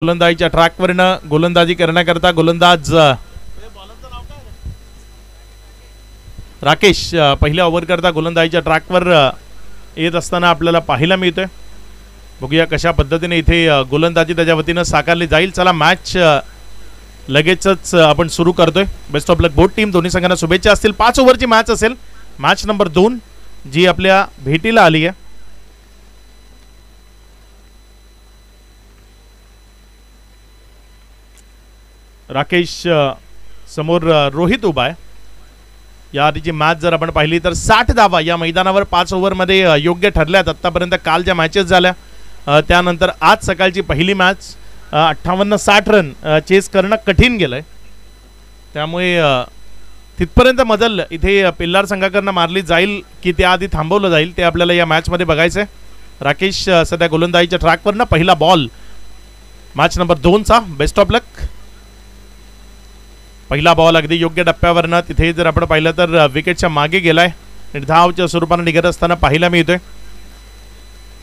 गोलंदाजीच्या ट्रॅकवरनं गोलंदाजी करण्याकरता गोलंदाज राकेश पहिल्या ओव्हर करता गोलंदाजीच्या ट्रॅकवर येत असताना आपल्याला पाहायला मिळतोय. बघूया कशा पद्धतीने इथे गोलंदाजी त्याच्या वतीनं साकारली जाईल. चला मॅच लगेचच आपण सुरू करतोय. Best of luck both team. दोन्ही संघांना शुभेच्छा असतील. 5 ओव्हरची मॅच असेल. मॅच नंबर 2 जी आपल्या भेटीला आली आहे. राकेश समोर रोहित उभा आहे. या आधीची मॅच जर आपण पाहिली तर 60 धावा या मैदानावर 5 ओव्हरमध्ये योग्य ठरल्यात. आत्तापर्यंत काल ज्या मॅचेस झाल्या त्यानंतर आज सकाळची पहिली मॅच 58-60 रन चेस करणं कठीण गेलंय. त्यामुळे तिथपर्यंत मजल इथे पिल्लार संघाकडनं मारली जाईल की त्याआधी थांबवलं जाईल ते आपल्याला या मॅचमध्ये बघायचं आहे. राकेश सध्या गोलंदाजीच्या ट्रॅकवरनं पहिला बॉल मॅच नंबर 2चा. Best of luck. पहिला बॉल अगदी योग्य टप्प्यावरनं तिथे जर आपण पाहिलं तर विकेटच्या मागे गेलाय. निर्धावच्या स्वरूपानं निघत असताना पाहायला मिळतोय.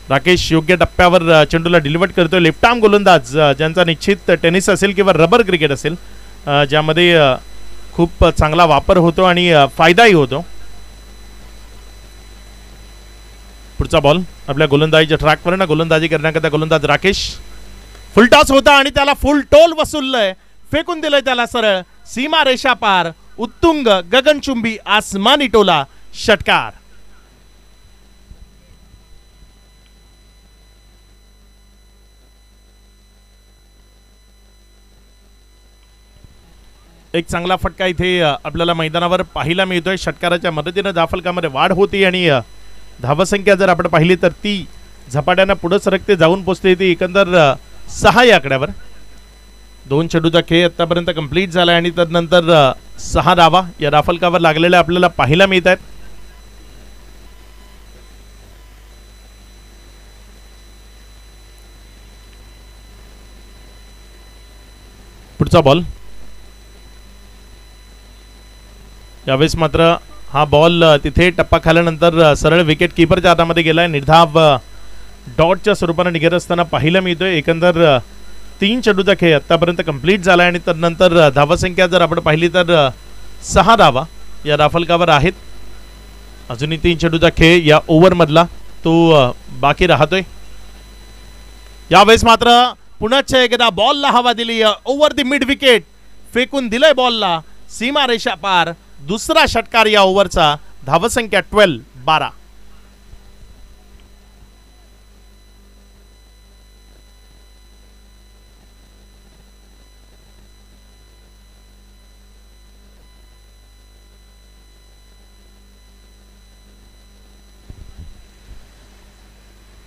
राकेश योग्य टप्प्यावर चेंडूला डिलिव्हर करतोय. लेफ्ट आर्म गोलंदाज ज्यांचा निश्चित टेनिस असेल किंवा रबर क्रिकेट असेल ज्यामध्ये खूप चांगला वापर होतो आणि फायदाही होतो. पुढचा बॉल आपल्या गोलंदाजीच्या ट्रॅकवरनं गोलंदाजी करण्याकरता गोलंदाज राकेश. फुलटॉस होता आणि त्याला फुल टोल वसूललंय. फेकून दिलंय त्याला सरळ सीमा रेषा पार. उत्तुंग गगनचुंबी आसमानी टोला षटकार. एक चांगला फटका इथे आपल्याला मैदानावर पाहायला मिळतोय. षटकाराच्या मदतीने धावफलकामध्ये वाढ होती आणि धावसंख्या जर आपण पाहिली तर ती झपाट्यानं पुढे सरकते जाऊन पोहोचते. ती एकंदर 6 या आकड्यावर. 2 चेंडूचा खेळ आतापर्यंत कंप्लीट झाला आणि त्यानंतर 6 धावा या धावफलकावर लागलेल्या आपल्याला पाहायला मिळत आहेत. पुढचा बॉल यावेळेस मात्र हा बॉल तिथे टप्पा खाल्यानंतर सरळ विकेट कीपरच्या हातामध्ये गेलाय. निर्धाव डॉटच्या स्वरूपाने निघत असताना पाहायला मिळतोय. एकंदर 3 चेंडूचा खेळ आतापर्यंत कंप्लीट झाला आणि त्यानंतर धावसंख्या जर आपण पाहिली तर 6 धावा या धावफलकावर आहेत. अजूनही 3 चेंडूचा खेळ या ओव्हरमधला तो बाकी राहतोय. यावेळेस मात्र पुन्हा एकदा बॉलला हवा दिली. ओव्हर द मिड विकेट फेकून दिलंय बॉलला सीमा रेषा पार. दुसरा षटकार या ओव्हरचा. धावसंख्या 12.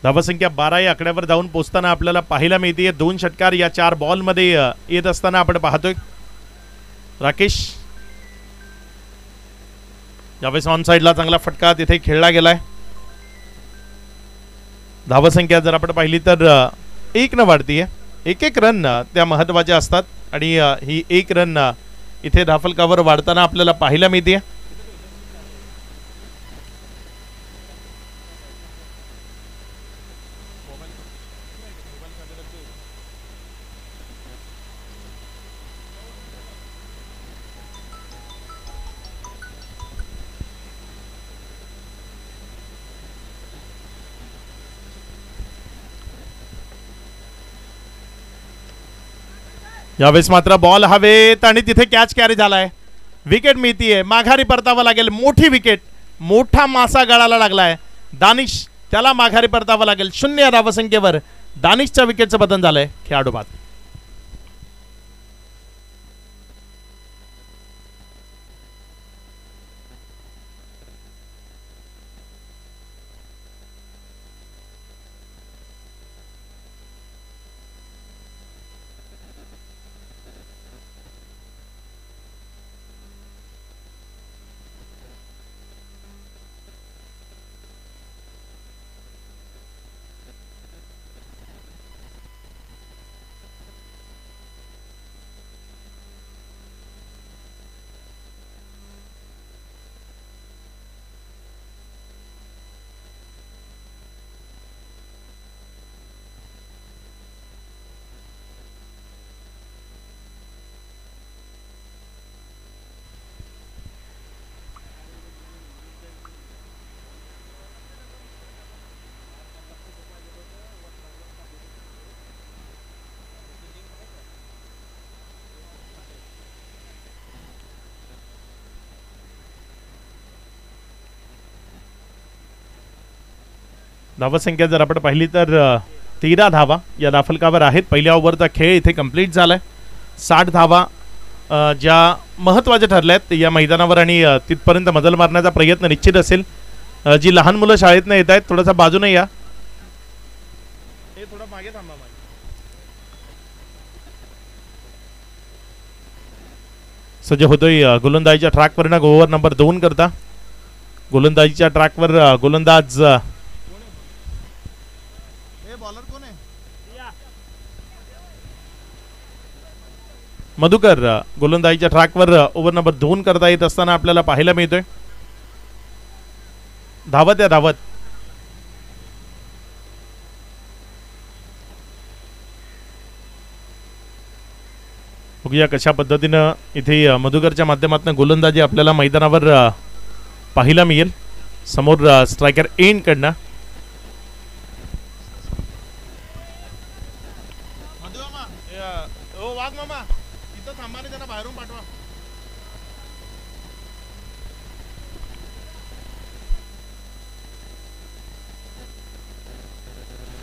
धावसंख्या 12 या आकड्यावर जाऊन पोहोचताना आपल्याला पाहायला मिळते. 2 षटकार या 4 बॉलमध्ये येत असताना आपण पाहतोय. राकेश यावेळेस ऑन साइडला चांगला फटका तिथे खेळला गेलाय. धावसंख्या जर आपण पाहिली तर 1 न वाढतीये. 1 रन त्या महत्वाच्या असतात आणि ही 1 रन इथे धावफलकावर वाढताना आपल्याला पाहायला मिळते. यावेळेस मात्र बॉल हवेत आणि तिथे कॅच कॅरी झालाय. विकेट मिळतीये. माघारी परतावं लागेल. मोठी विकेट. मोठा मासा गळाला लागलाय. दानिश त्याला माघारी परतावं लागेल. 0 या धावसंख्येवर दानिशच्या विकेटचं पतन झालंय. खेळाडू बाद. धावसंख्या जर आपण पाहिली तर 13 धावा या धाफलकावर आहेत. पहिल्या ओव्हरचा खेळ इथे कंप्लीट झालाय. 60 धावा ज्या महत्त्वाच्या ठरल्या आहेत या मैदानावर आणि तिथपर्यंत मजल मारण्याचा प्रयत्न निश्चित असेल. जी लहान मुलं शाळेतनं येत आहेत थोडासा बाजूने या. हे थोडं मागे थांबा. सज्ज होतोय गोलंदाजीच्या ट्रॅकवर ओव्हर नंबर 2 करता. गोलंदाजीच्या ट्रॅकवर गोलंदाज मधुकर गोलंदाजीच्या ट्रॅकवर ओव्हर नंबर 2 करता येत असताना आपल्याला पाहायला मिळतोय. धावत या धावत बघूया कशा पद्धतीनं इथे मधुकरच्या माध्यमातून गोलंदाजी आपल्याला मैदानावर पाहायला मिळेल. समोर स्ट्रायकर एंड कडनं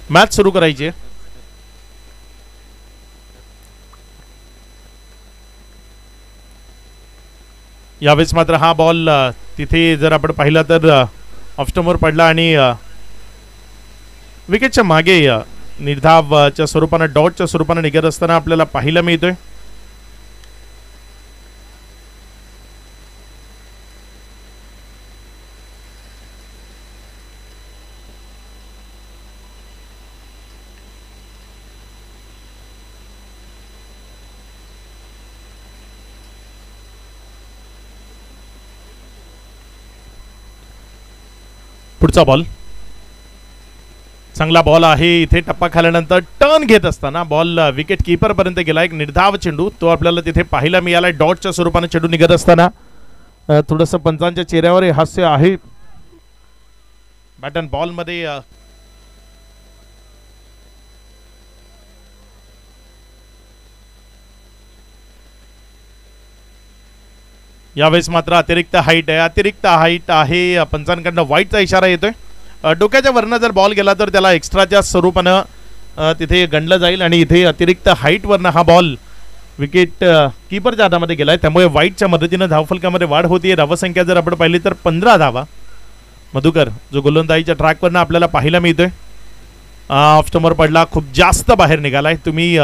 मॅच सुरू करायची. यावेळेस मात्र हा बॉल तिथे जर आपण पाहिला तर ऑफस्टंपवर पडला आणि विकेटच्या मागे निर्धावच्या स्वरूपानं डॉटच्या स्वरूपानं निघत असताना आपल्याला पाहायला मिळतोय. पुढचा बॉल चांगला बॉल आहे. इथे टप्पा खाल्यानंतर टर्न घेत असताना बॉल विकेट कीपर पर्यंत गेला. एक निर्धाव चेंडू तो आपल्याला तिथे पाहायला मिळाला. डॉटच्या स्वरूपाने चेंडू निघत असताना थोडंसं पंचांच्या चेहऱ्यावर हास्य आहे. बॅट अँड बॉल मध्ये यावेळेस मात्र अतिरिक्त हाईट आहे. पंचांकडनं वाईटचा इशारा येतोय. डोक्याच्या वरनं जर बॉल गेला तर त्याला एक्स्ट्राच्या स्वरूपानं तिथे गणलं जाईल आणि इथे अतिरिक्त हाईट वरनं हा बॉल विकेट कीपरच्या हातामध्ये गेलाय. त्यामुळे वाईटच्या मदतीनं धावफलकामध्ये वाढ होतीये. धावसंख्या जर आपण पाहिली तर 15 धावा. मधुकर जो गोलंदाजीच्या ट्रॅकवरनं आपल्याला पाहायला मिळतोय. ऑफस्टंपवर पडला, खूप जास्त बाहेर निघालाय. तुम्ही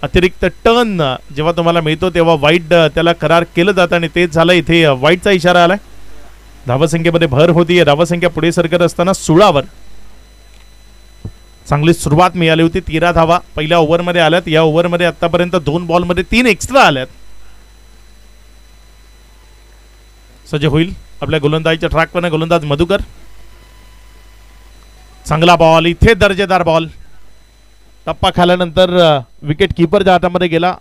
अतिरिक्त टर्न जेव्हा तुम्हाला मिळतो तेव्हा वाईट त्याला करार केलं जातं आणि तेच झालं. इथे वाईटचा इशारा आलाय. धावसंख्येमध्ये भर होतीये. धावसंख्या पुढे सरकत असताना 16वर चांगली सुरुवात मिळाली होती. 13 धावा पहिल्या ओव्हरमध्ये आल्यात. या ओव्हरमध्ये आतापर्यंत 2 बॉलमध्ये 3 एक्स्ट्रा आल्यात. सज्ज होईल आपल्या गोलंदाजीच्या ट्रॅकवर गोलंदाज मधुकर. चांगला बॉल, इथे दर्जेदार बॉल. टप्पा खाल्यानंतर विकेट कीपरच्या हातामध्ये गेला.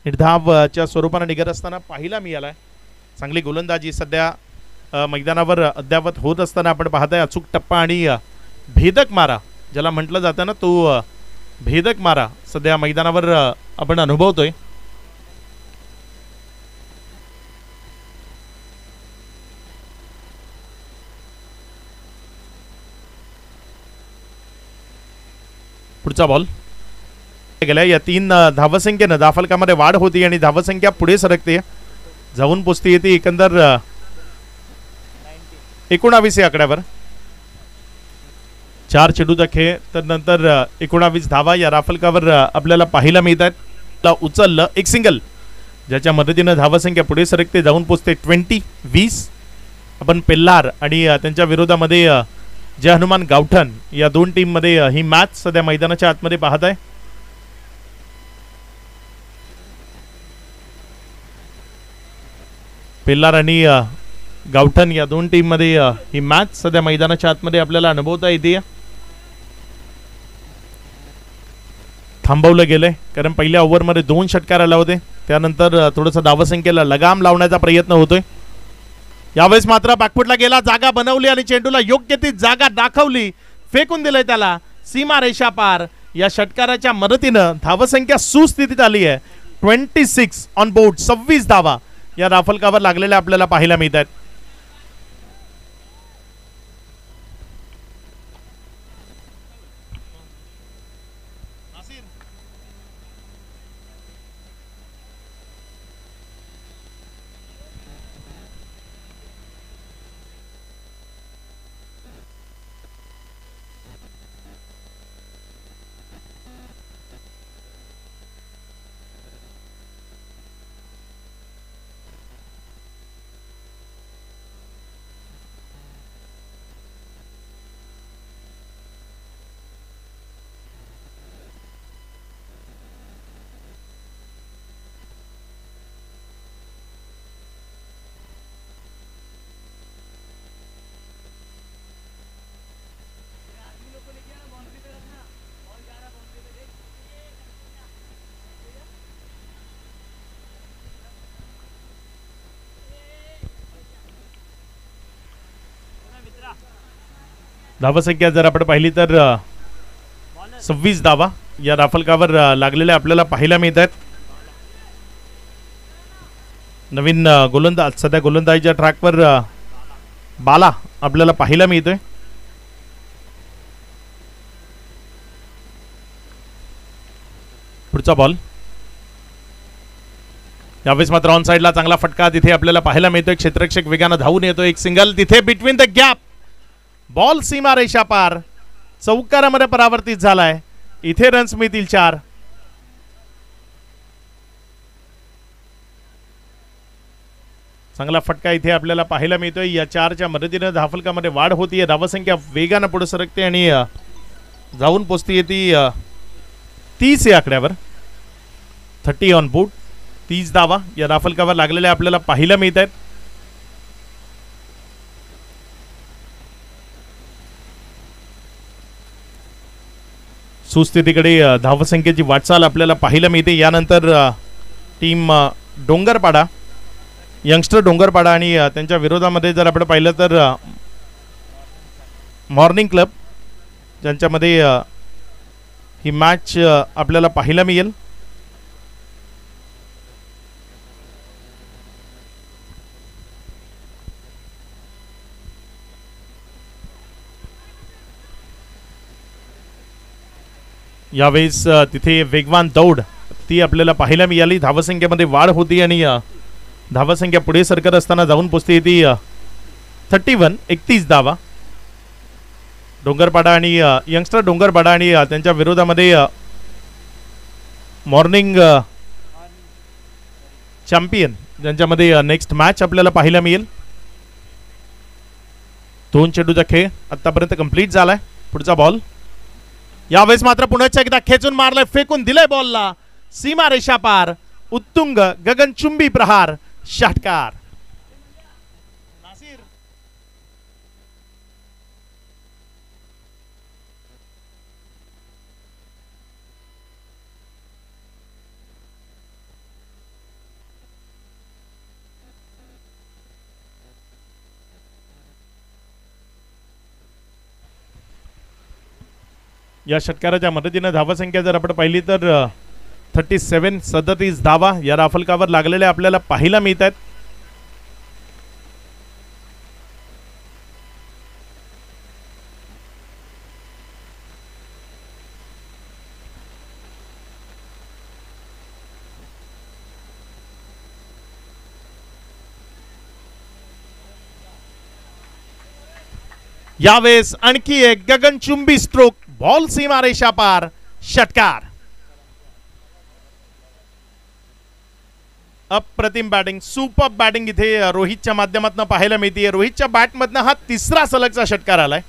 निर्धावच्या स्वरूपाने निघत असताना पाहायला मिळालाय. चांगली गोलंदाजी सध्या मैदानावर अद्यावत होत असताना आपण पाहताय. अचूक टप्पा आणि भेदक मारा ज्याला म्हटलं जातं ना, तो भेदक मारा सध्या मैदानावर आपण अनुभवतोय. पुढचा बॉल गेला. या 3 धावसंख्येनं धावफलकामध्ये वाढ होती आणि धावसंख्या पुढे सरकते, जाऊन पोचते येते एकंदर 19 या आकड्यावर. 4 चेंडूचा खेळ तर नंतर 19 धावा या राफलकावर आपल्याला पाहायला मिळतात. उचललं एक सिंगल ज्याच्या मदतीनं धावसंख्या पुढे सरकते, जाऊन पोचते 20-20. आपण पेल्लार आणि त्यांच्या विरोधामध्ये जय हनुमान गावठण या 2 टीम मध्ये ही मॅच सध्या मैदानाच्या आतमध्ये पाहत आहे. पेल्लार आणि गावठण या 2 टीम मध्ये ही मॅच सध्या मैदानाच्या आतमध्ये आपल्याला अनुभवता येते. थांबवलं गेलंय कारण पहिल्या ओव्हरमध्ये 2 षटकार आले होते. त्यानंतर थोडंसं धावसंख्येला लगाम लावण्याचा प्रयत्न होतोय. यावेळेस मात्र बॅकफुटला गेला, जागा बनवली आणि चेंडूला योग्य ती जागा दाखवली, फेकून दिलंय त्याला सीमा रेषा पार. या षटकाराच्या मदतीनं धावसंख्या सुस्थितीत आली आहे. 26 ऑन बोर्ड. 26 धावा या राफलकावर लागलेल्या आपल्याला पाहायला मिळतात. धावसंख्या जर आपण पाहिली तर 26 धावा या राफलकावर लागलेल्या आपल्याला पाहायला मिळत आहेत. नवीन गोलंदाज सध्या गोलंदाजीच्या ट्रॅकवर बाला आपल्याला पाहायला मिळतोय. पुढचा बॉल यावेळेस मात्र ऑन साइडला चांगला फटका तिथे आपल्याला पाहायला मिळतोय. क्षेत्ररक्षक वेगानं धावून येतो. एक सिंगल तिथे बिटवीन द गॅप. बॉल सीमा रेषा पार चौकारामध्ये परावर्तित झालाय. इथे रन्स मिळतील 4. चांगला फटका इथे आपल्याला पाहायला मिळतोय. या 4च्या मदतीने धावफलकामध्ये वाढ होतीये. धावसंख्या वेगानं पुढे सरकते आणि जाऊन पोचते ती 30 या आकड्यावर. 30 ऑन बोर्ड. 30 धावा या धावफलकावर लागलेल्या आपल्याला पाहायला मिळत आहेत. सुस्थितीकडे धावसंख्येची वाटचाल आपल्याला पाहायला मिळते. यानंतर टीम डोंगरपाडा यंगस्टर डोंगरपाडा आणि त्यांच्या विरोधामध्ये जर आपण पाहिलं तर मॉर्निंग क्लब ज्यांच्यामध्ये ही मॅच आपल्याला पाहायला मिळेल. यावेळेस तिथे वेगवान दौड ती आपल्याला पाहायला मिळाली. धावसंख्येमध्ये वाढ होती आणि धावसंख्या पुढे सरकत असताना जाऊन पोचते ती 31. 31 धावा. डोंगरपाडा आणि यंगस्टर डोंगरपाडा आणि त्यांच्या विरोधामध्ये मॉर्निंग चॅम्पियन ज्यांच्यामध्ये नेक्स्ट मॅच आपल्याला पाहायला मिळेल. 2 चेंडूचा खेळ आतापर्यंत कंप्लीट झालाय. पुढचा बॉल यावेळेस मात्र पुन्हा एकदा खेचून मारलाय. फेकून दिलाय बॉलला सीमा रेषा पार. उत्तुंग गगनचुंबी प्रहार. षटकार. या षटकाराच्या मदतीने धावसंख्या जर आपण पाहिली तर 37 धावा या राफलकावर लागलेल्या आपल्याला पाहायला मिळत आहेत. यावेळेस आणखी एक गगनचुंबी स्ट्रोक. बॉल सीमा रेषा पार. षटकार. अप्रतिम बॅटिंग. सुपर बॅटिंग इथे रोहितच्या माध्यमातून पाहायला मिळते. रोहितच्या बॅटमधनं हा 3रा सलगचा षटकार आलाय.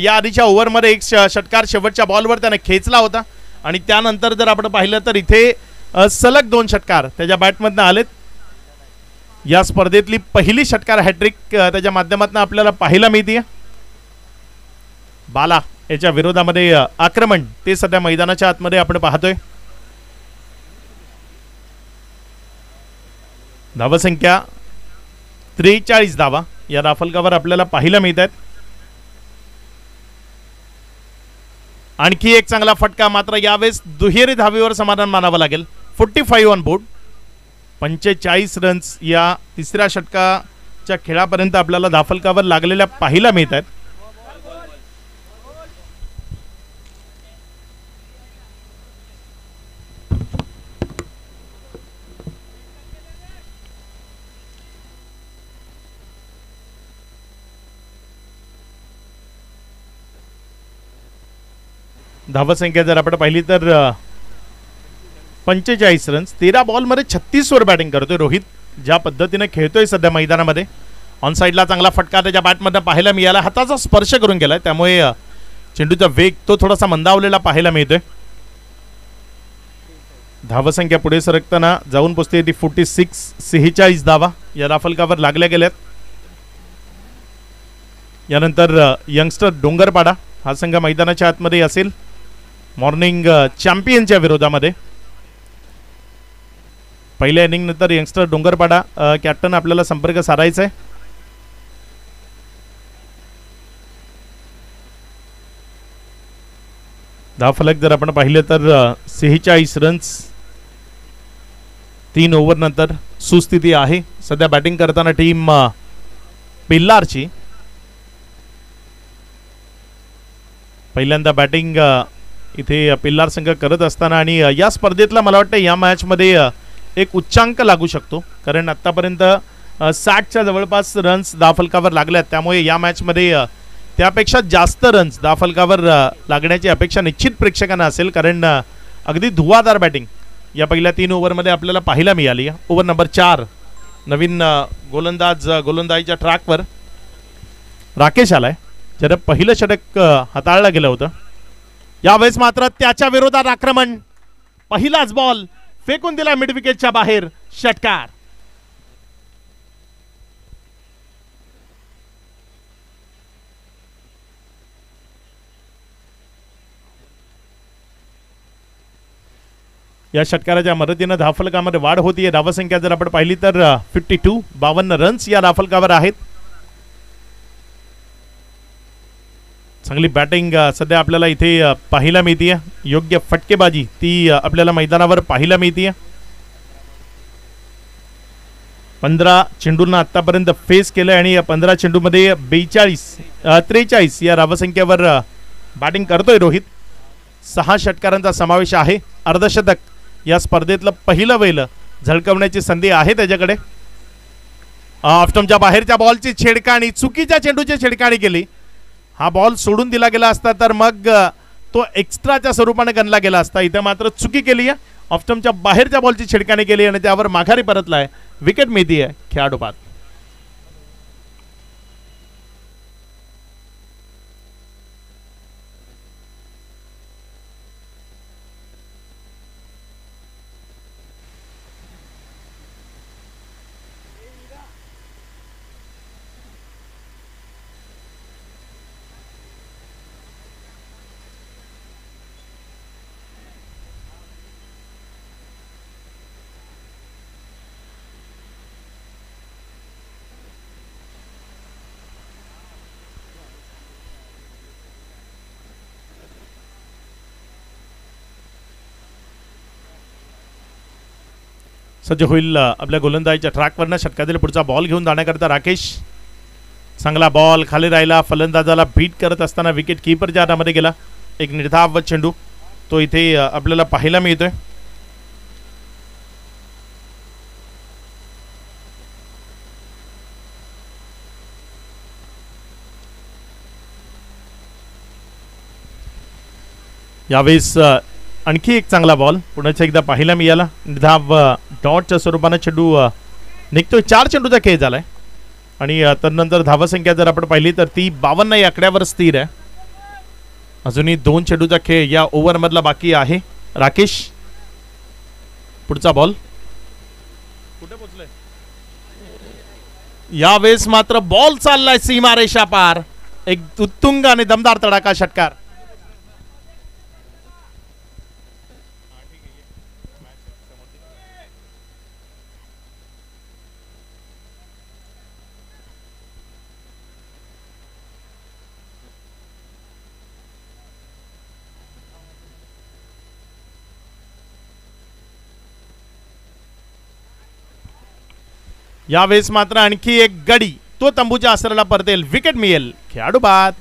या आधीच्या ओव्हरमध्ये एक षटकार शेवटच्या बॉलवर त्याने खेचला होता आणि त्यानंतर जर आपण पाहिलं तर इथे सलग 2 षटकार त्याच्या बॅटमधनं आलेत. या स्पर्धेतली पहिली षटकार हॅट्रिक त्याच्या माध्यमातून आपल्याला पाहायला मिळते. बाला याच्या विरोधामध्ये आक्रमण ते सध्या मैदानाच्या आतमध्ये आपण पाहतोय. धावसंख्या 43 धावा या राफलकावर आपल्याला पाहायला मिळत आहेत. आणखी एक चांगला फटका. मात्र यावेळेस दुहेरी धावेवर समाधान मानावं लागेल. 45 ऑन बोर्ड. 45 रन्स या 3ऱ्या षटकाच्या खेळापर्यंत आपल्याला धाफलकावर लागलेल्या पाहायला मिळत आहेत. धावसंख्या जर आपण पाहिली तर 45 रन्स. 13 बॉलमध्ये 36 वर बॅटिंग करतोय रोहित. ज्या पद्धतीने खेळतोय सध्या मैदानामध्ये. ऑन साइडला चांगला फटका त्याच्या बॅटमधून पाहायला मिळाला. हाताचा स्पर्श करून गेलाय त्यामुळे चेंडूचा वेग तो थोडासा मंदावलेला पाहायला मिळतोय. धावसंख्या पुढे सरकताना जाऊन पोचते ती 46 धावा या राफलकावर लागल्या गेल्यात. यानंतर यंगस्टर डोंगरपाडा हा संघ मैदानाच्या आतमध्ये असेल मॉर्निंग चॅम्पियनच्या विरोधामध्ये. पहिल्या इनिंग नंतर यंगस्टर डोंगरपाडा कॅप्टन आपल्याला संपर्क साधायचा आहे. धावफलक जर आपण पाहिलं तर 46 रन्स 3 ओव्हर नंतर सुस्थिती आहे सध्या बॅटिंग करताना टीम पिल्लारची. पहिल्यांदा बॅटिंग इथे पिल्लार संघ करत असताना आणि या स्पर्धेतला मला वाटतं या मॅचमध्ये एक उच्चांक लागू शकतो कारण आतापर्यंत 60च्या जवळपास रन्स धावफलकावर लागल्यात. त्यामुळे या मॅचमध्ये त्यापेक्षा जास्त रन्स धावफलकावर लागण्याची अपेक्षा निश्चित प्रेक्षकांना असेल कारण अगदी धुवाधार बॅटिंग या पहिल्या 3 ओव्हरमध्ये आपल्याला पाहायला मिळाली. ओव्हर नंबर 4 नवीन गोलंदाजीच्या ट्रॅकवर राकेश आलाय ज्याला पहिलं षटक हाताळलं गेलं होतं. यावेळेस मात्र त्याच्या विरोधात आक्रमण पहिलाच बॉल फेकून दिला मिड विकेटच्या बाहेर षटकार. या षटकाराच्या मदतीनं धावफलकामध्ये वाढ होतीये. धावसंख्या जर आपण पाहिली तर 52 रन्स या धावफलकावर आहेत. चांगली बॅटिंग सध्या आपल्याला इथे पाहायला मिळते. योग्य फटकेबाजी ती आपल्याला मैदानावर पाहायला मिळते. 15 चेंडूंना आतापर्यंत फेस केलं आणि 15 चेंडूमध्ये 43 या धावसंख्येवर बॅटिंग करतोय रोहित. 6 षटकारांचा समावेश आहे. अर्धशतक या स्पर्धेतलं पहिलं वेळ झळकवण्याची संधी आहे त्याच्याकडे. ऑफस्टंपच्या बाहेरच्या बॉलची छेडकाणी चुकीच्या चेंडूची छेडकाणी केली. हा बॉल सोडून दिला गेला असता तर मग तो एक्स्ट्राच्या स्वरूपाने गणला गेला असता. इथे मात्र चुकी केली आहे. ऑफस्टंपच्या बाहेरच्या बॉलची छेडकाणी केली आणि त्यावर माघारी परतलाय. विकेट मिळती आहे खेळाडू बाद. सज्ज होईल आपल्या गोलंदाजीच्या ट्रॅकवरनं. षटकातील पुढचा बॉल घेऊन जाण्याकरता राकेश. चांगला बॉल खाली राहिला. फलंदाजाला बीट करत असताना विकेट कीपरच्या हातामध्ये गेला. एक निर्धाव चेंडू तो इथे आपल्याला पाहायला मिळतोय. यावेळेस आणखी एक चांगला बॉल पुन्हा एकदा पाहायला मिळाला. निर्धाव डॉटच्या स्वरूपानं चेंडू निघतोय. 4 चेंडूचा खेळ झालाय आणि तदनंतर धावसंख्या जर आपण पाहिली तर ती 52 या आकड्यावर स्थिर आहे. अजूनही 2 चेंडूचा खेळ या ओव्हर मधला बाकी आहे. राकेश पुढचा बॉल कुठे पोहोचलाय. यावेळेस मात्र बॉल चाललाय सीमारेषा पार. एक उत्तुंग आणि दमदार तडाखा षटकार. यावेळेस मात्र आणखी एक गडी तो तंबूच्या आसराला परतेल. विकेट मिळेल खेळाडू बाद.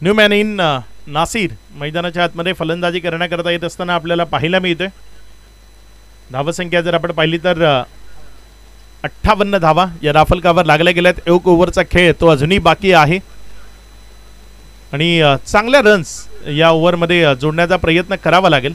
न्यू मॅन इन नासिर मैदानाच्या आतमध्ये फलंदाजी करण्याकरता येत असताना आपल्याला पाहायला मिळतोय. धावसंख्या जर आपण पाहिली तर 58 धावा या धावफलकावर लागल्या गेल्यात. एक ओव्हरचा खेळ तो अजूनही बाकी आहे आणि चांगल्या रन्स या ओव्हरमध्ये जोडण्याचा प्रयत्न करावा लागेल.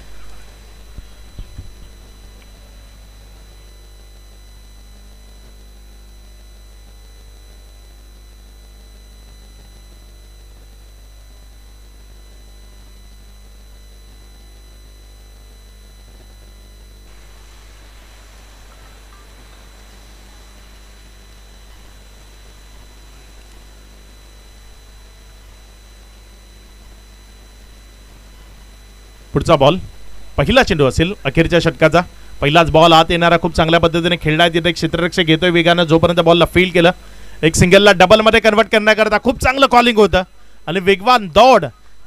पुढचा बॉल, पहिला चेंडू असेल अखेरच्या षटकाचा. पहिलाच बॉल आत येणारा खूप चांगल्या पद्धतीने खेळला. तिथे क्षेत्ररक्षक घेतोय वेगानं, जोपर्यंत बॉलला फील्ड केलं. एक सिंगलला डबलमध्ये कन्वर्ट करण्याकरता खूप चांगलं कॉलिंग होतं आणि वेगवान दौड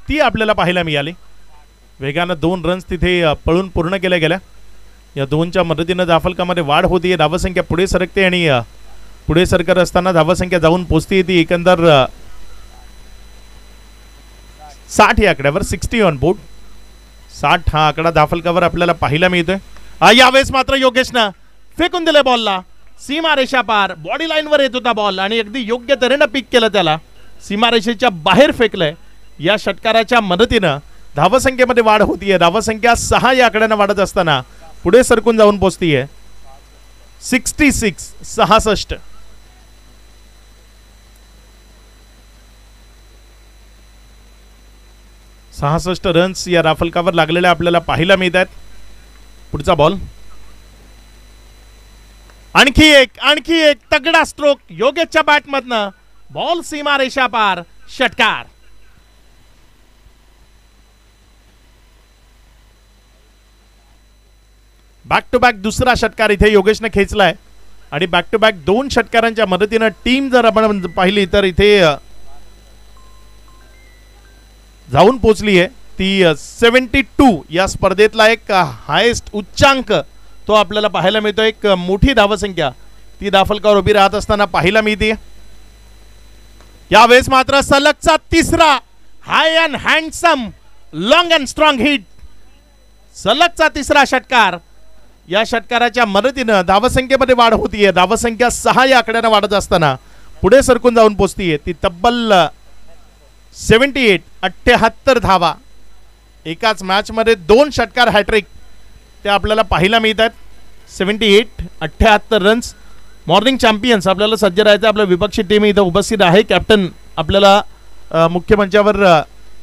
ती आपल्याला पाहायला मिळाली. वेगानं 2 रन्स तिथे पळून पूर्ण केल्या गेल्या. या 2च्या मदतीनं धावफलकामध्ये वाढ होती. धावसंख्या पुढे सरकते आणि पुढे सरकत असताना धावसंख्या जाऊन पोहोचते ती एकंदर 60 या आकड्यावर. 60 ऑन बोर्ड. 60 हा आकडा धावफलकावर आपल्याला पाहायला मिळतोय. यावेळेस मात्र योगेशनं फेकून दिले बॉलला सीमारेषा पार. बॉडी लाईनवर येत होता बॉल आणि अगदी योग्य तऱ्हेनं पिक केलं त्याला. सीमारेषेच्या बाहेर फेकलंय. या षटकाराच्या मदतीनं धावसंख्येमध्ये वाढ होतीये. धावसंख्या 6 या आकड्यानं वाढत असताना पुढे सरकून जाऊन पोहोचतीये 66. 66 रन्स या राफलकावर लागलेल्या आपल्याला पाहायला मिळत आहेत. पुढचा बॉल, आणखी एक तगडा स्ट्रोक योगेशच्या बॅटमधनं. बॉल सीमारेषा पार, षटकार. बॅक टू बॅक दुसरा षटकार इथे योगेशने खेचलाय आणि बॅक टू बॅक 2 षटकारांच्या मदतीनं टीम जर आपण पाहिली तर इथे जाऊन पोचली आहे ती 72. या स्पर्धेतला एक हायेस्ट उच्चांक तो आपल्याला पाहायला मिळतो. एक मोठी धावसंख्या ती धावफलकावर उभी राहत असताना पाहायला मिळते. यावेळेस मात्र सलगचा तिसरा high and handsome long and strong hit. सलगचा तिसरा षटकार. या षटकाराच्या मदतीनं धावसंख्येमध्ये वाढ होतीये. धावसंख्या 6 या आकड्यानं वाढत असताना पुढे सरकून जाऊन पोहोचतीये ती तब्बल 78 धावा. एकाच मॅच मध्ये 2 षटकार हॅट्रिक ते आपल्याला पाहायला मिळत आहेत. 78 रन्स. मॉर्निंग चॅम्पियन्स आपल्याला सज्ज राहायचं. आपल्या विपक्षी टीम इथं उपस्थित आहे. कॅप्टन आपल्याला मुख्य मंचावर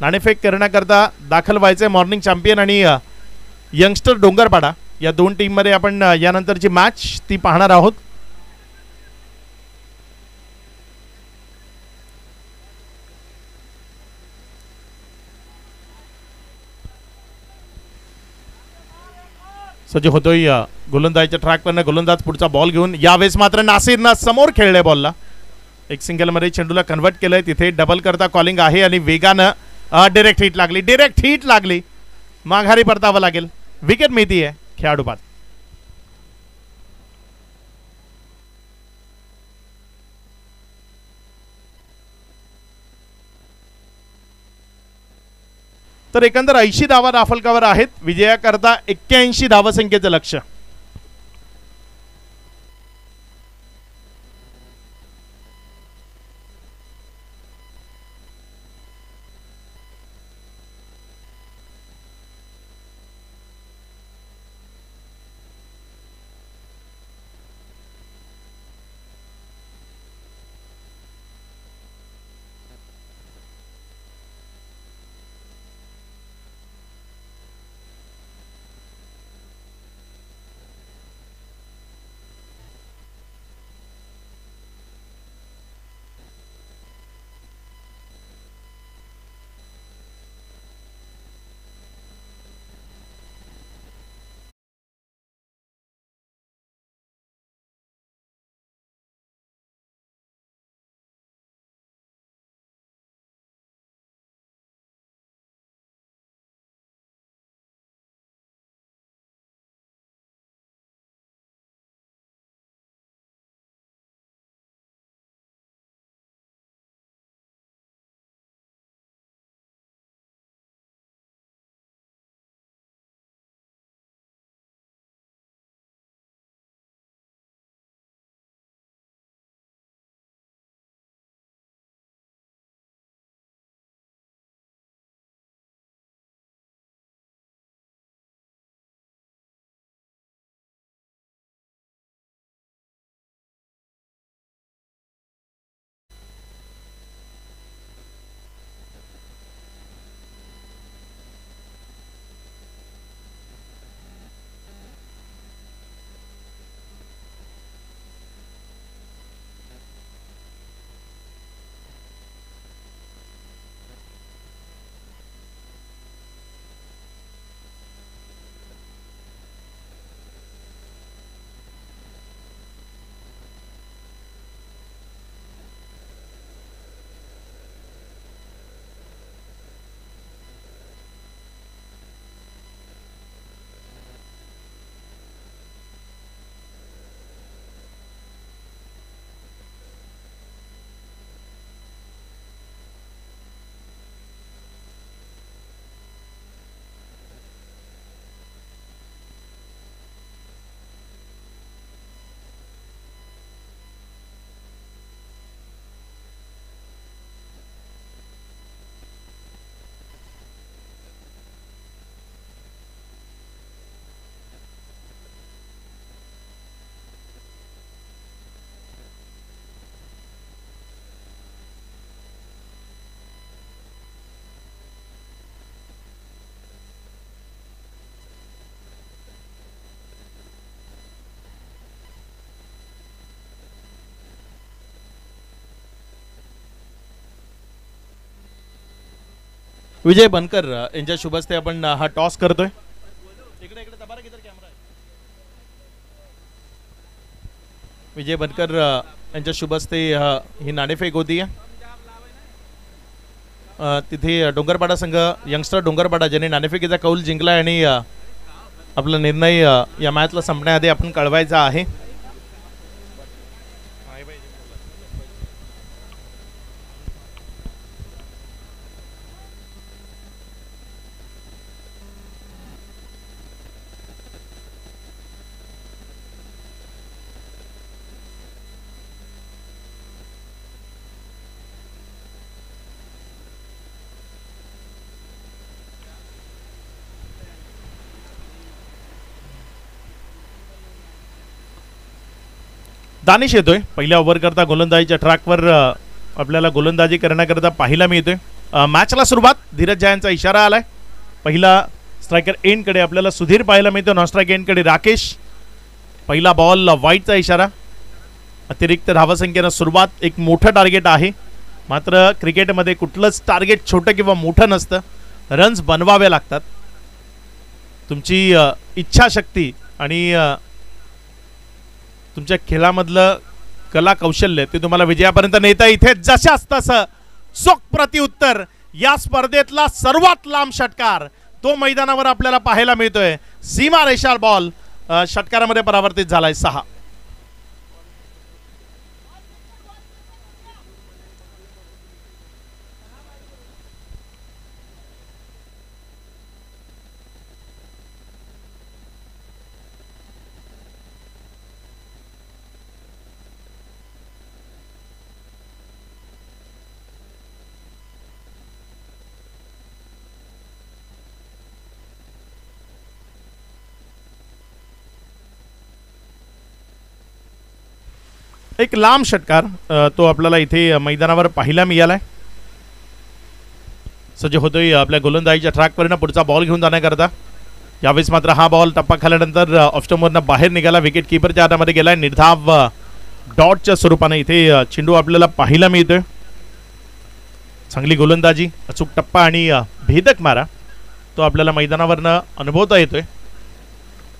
नाणेफेक करण्याकरता दाखल व्हायचे. मॉर्निंग चॅम्पियन आणि यंगस्टर डोंगरपाडा या 2 टीम मध्ये आपण यानंतरची मॅच ती पाहणार आहोत. सज्ज होतोय गोलंदाजीच्या ट्रॅकवरनं. गोलंदाज पुढचा बॉल घेऊन. यावेळेस मात्र नासिरनं समोर खेळलंय बॉलला. एक सिंगल मध्ये चेंडूला कन्वर्ट केलंय. तिथे डबल करता कॉलिंग आहे आणि वेगानं डायरेक्ट हिट लागली. माघारी परतावं लागेल. विकेट मिळतीये खेळाडू बाद. तर एकंदर 80 धावा राफलकावर आहेत. विजयाकरता 81 धावसंख्येचं लक्ष्य. विजय बनकर यांच्या शुभ हस्ते आपण हा टॉस करतोय. इकडे इकडे तबारा किधर कॅमेरा आहे. विजय बनकर यांच्या शुभ हस्ते ही नाणेफेक होती. तिथे डोंगरपाडा संघ यंगस्टर डोंगरपाडा ज्यांनी नाणेफेकीचा कौल जिंकला आणि आपला निर्णय या मॅचला संपण्याआधी आपण कळवायचा आहे. दानिश येतोय पहिल्या ओव्हर करता गोलंदाजीच्या ट्रॅकवर आपल्याला गोलंदाजी करण्याकरता पाहायला मिळतोय. मॅचला सुरुवात धीरज जयांचा इशारा आलाय. पहिला स्ट्रायकर एंडकडे आपल्याला सुधीर पाहायला मिळतो. नॉन स्ट्राईक एंडकडे राकेश. पहिला बॉल वाईटचा इशारा. अतिरिक्त धावसंख्येनं सुरुवात. एक मोठं टार्गेट आहे मात्र क्रिकेटमध्ये कुठलंच टार्गेट छोटं किंवा मोठं नसतं. रन्स बनवावे लागतात. तुमची इच्छाशक्ती आणि तुमच्या खेळामधलं कला कौशल्य ते तुम्हाला विजयापर्यंत नेता. इथे जशाच तसं चोख प्रतिउत्तर. या स्पर्धेतला सर्वात लांब षटकार तो मैदानावर आपल्याला पाहायला मिळतोय. सीमा रेषाळ बॉल षटकारामध्ये परावर्तित झालाय. 6. एक लांब षटकार तो आपल्याला इथे मैदानावर पाहायला मिळालाय. सज्ज होतोय आपल्या गोलंदाजीच्या ट्रॅकवरनं पुढचा बॉल घेऊन जाण्याकरता. यावेळेस मात्र हा बॉल टप्पा खाल्यानंतर ऑफस्टंपवरनं बाहेर निघाला. विकेट कीपरच्या हातामध्ये गेलाय. निर्धाव डॉटच्या स्वरूपाने इथे चेंडू आपल्याला पाहायला मिळतोय. चांगली गोलंदाजी, अचूक टप्पा आणि भेदक मारा तो आपल्याला मैदानावरनं अनुभवता येतोय.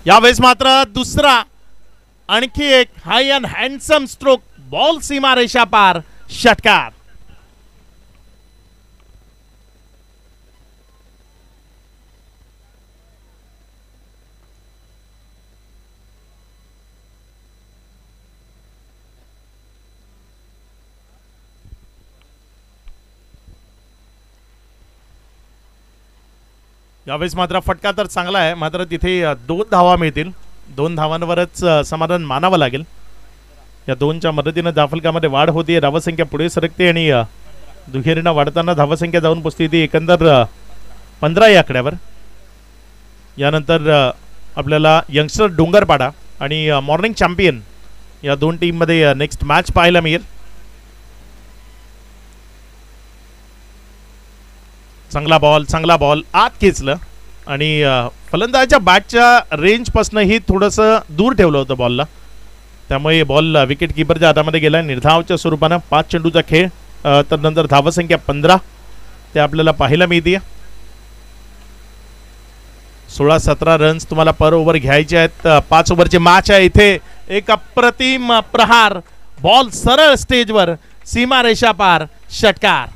यावेळेस मात्र दुसरा आणखी एक हाय अँड हँडसम स्ट्रोक. बॉल सीमा रेषा पार. षटकार. यावेळेस मात्र फटका तर चांगला आहे मात्र तिथे 2 धावा मिळतील. 2 धावांवरच समाधान मानावं लागेल. या 2च्या मदतीनं धावफलकामध्ये वाढ होती. धावसंख्या पुढे सरकते आणि दुहेरीनं वाढताना धावसंख्या जाऊन पोचते ती एकंदर 15 या आकड्यावर. यानंतर आपल्याला यंगस्टर डोंगरपाडा आणि मॉर्निंग चॅम्पियन या 2 टीममध्ये नेक्स्ट मॅच पाहायला मिळेल. चांगला बॉल आत खेचलं आणि फलंदाजाच्या बॅटच्या रेंजपासूनही थोडंसं दूर ठेवलं होतं बॉलला. त्यामुळे बॉल विकेट कीपरच्या हातामध्ये गेला. निर्धावच्या स्वरूपानं 5 चेंडूचा खेळ. तर नंतर धावसंख्या 15 ते आपल्याला पाहायला मिळते. 16-17 रन्स तुम्हाला पर ओव्हर घ्यायचे आहेत. 5 ओव्हरची मॅच आहे. इथे एक अप्रतिम प्रहार. बॉल सरळ स्टेजवर. सीमा रेषा पार. षटकार.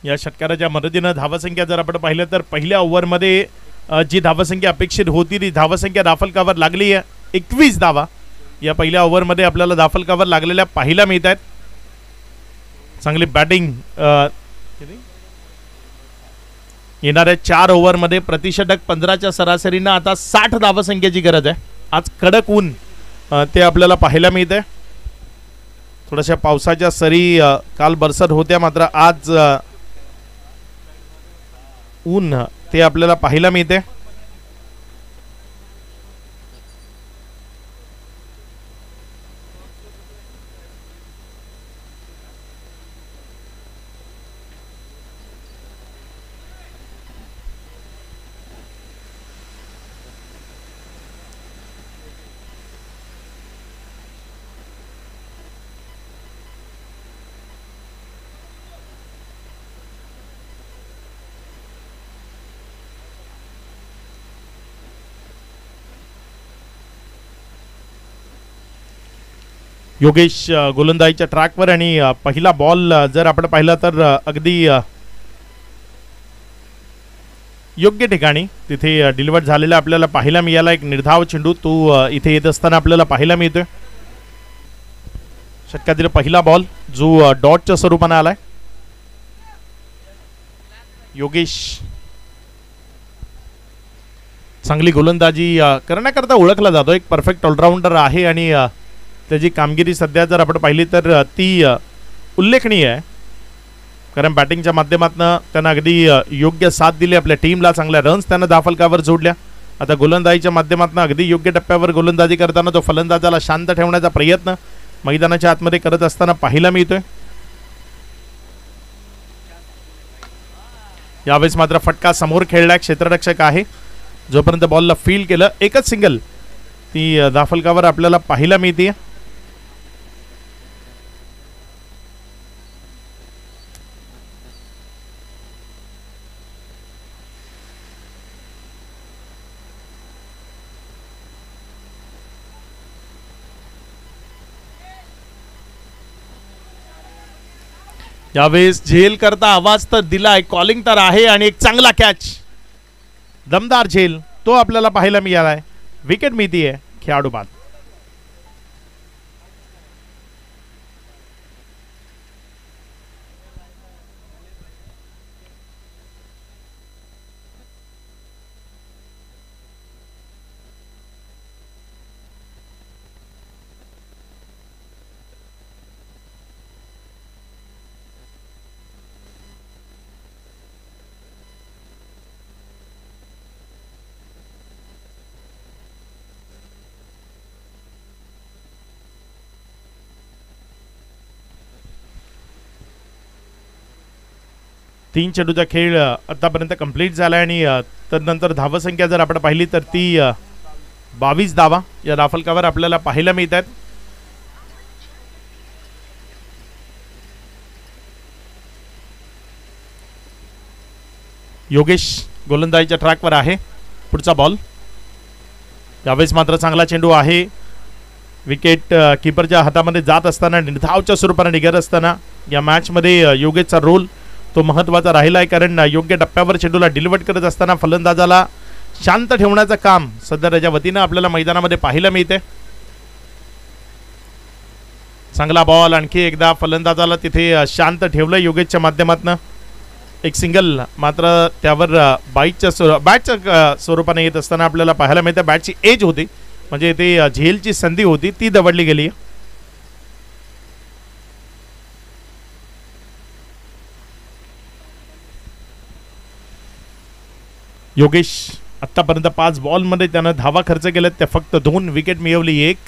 या षटकाराच्या मदतीनं धावसंख्या जर आपण पाहिलं तर पहिल्या ओव्हरमध्ये जी धावसंख्या अपेक्षित होती ती धावसंख्या दाफलकावर लागली आहे. 21 धावा या पहिल्या ओव्हरमध्ये आपल्याला दाफलकावर लागलेल्या पाहायला मिळत आहेत. चांगली बॅटिंग. येणाऱ्या 4 ओव्हरमध्ये प्रतिषटक 15च्या सरासरीनं आता 60 धावसंख्येची गरज आहे. आज कडक ऊन ते आपल्याला पाहायला मिळत आहे. थोड्याशा पावसाच्या सरी काल बरसत होत्या मात्र आज ऊन ते आपल्याला पाहायला मिळते. योगेश गोलंदाजीच्या ट्रॅकवर आणि पहिला बॉल जर आपण पाहिला तर अगदी योग्य ठिकाणी तिथे डिलिव्हर झालेला आपल्याला पाहायला मिळाला. एक निर्धाव चेंडू तो इथे येत असताना आपल्याला पाहायला मिळतोय. षटकातील पहिला बॉल जो डॉटच्या स्वरूपाने आलाय. योगेश चांगली गोलंदाजी करण्याकरता ओळखला जातो. एक परफेक्ट ऑलराऊंडर आहे आणि त्याची कामगिरी सध्या जर आपण पाहिली तर ती उल्लेखनीय आहे. कारण बॅटिंगच्या माध्यमातून त्यानं अगदी योग्य साथ दिली आपल्या टीमला. चांगल्या रन्स त्यानं धाफलकावर जोडल्या. आता गोलंदाजीच्या माध्यमातून अगदी योग्य टप्प्यावर गोलंदाजी करताना तो फलंदाजाला शांत ठेवण्याचा प्रयत्न मैदानाच्या आतमध्ये करत असताना पाहायला मिळतोय. यावेळेस मात्र फटका समोर खेळलाय. क्षेत्ररक्षक आहे. जोपर्यंत बॉलला फील केलं एकच सिंगल ती धाफलकावर आपल्याला पाहायला मिळते. यावेळेस झेल करता आवाज तर दिलाय. कॉलिंग तर आहे आणि एक चांगला कॅच दमदार झेल तो आपल्याला पाहायला मिळालाय. विकेट मिळतीये खेळाडू बाद. तीन चेंडूचा खेळ आतापर्यंत कंप्लीट झाला आणि तदनंतर धावसंख्या जर आपण पाहिली तर ती 22 धावा या धाफलकावर आपल्याला पाहायला मिळतात. योगेश गोलंदाजीच्या ट्रॅकवर आहे. पुढचा बॉल यावेळेस मात्र चांगला चेंडू आहे. विकेट कीपरच्या हातामध्ये जात असताना निर्धावच्या स्वरूपाने निघत असताना या मॅचमध्ये योगेशचा रोल तो महत्त्वाचा राहिला आहे. कारण योग्य टप्प्यावर चेंडूला डिलिव्हर करत असताना फलंदाजाला शांत ठेवण्याचं काम सध्या त्याच्या वतीनं आपल्याला मैदानामध्ये पाहायला मिळते. चांगला बॉल आणखी एकदा फलंदाजाला तिथे शांत ठेवलं योगेशच्या माध्यमातून. एक सिंगल मात्र त्यावर बॅटच्या स्वरूपाने येत असताना आपल्याला पाहायला मिळतं. बॅटची एज होती म्हणजे ते झेलची संधी होती ती दवडली गेली. योगेश आतापर्यंत 5 बॉलमध्ये त्यानं धावा खर्च केल्यात. त्या फक्त 2 विकेट मिळवली. एक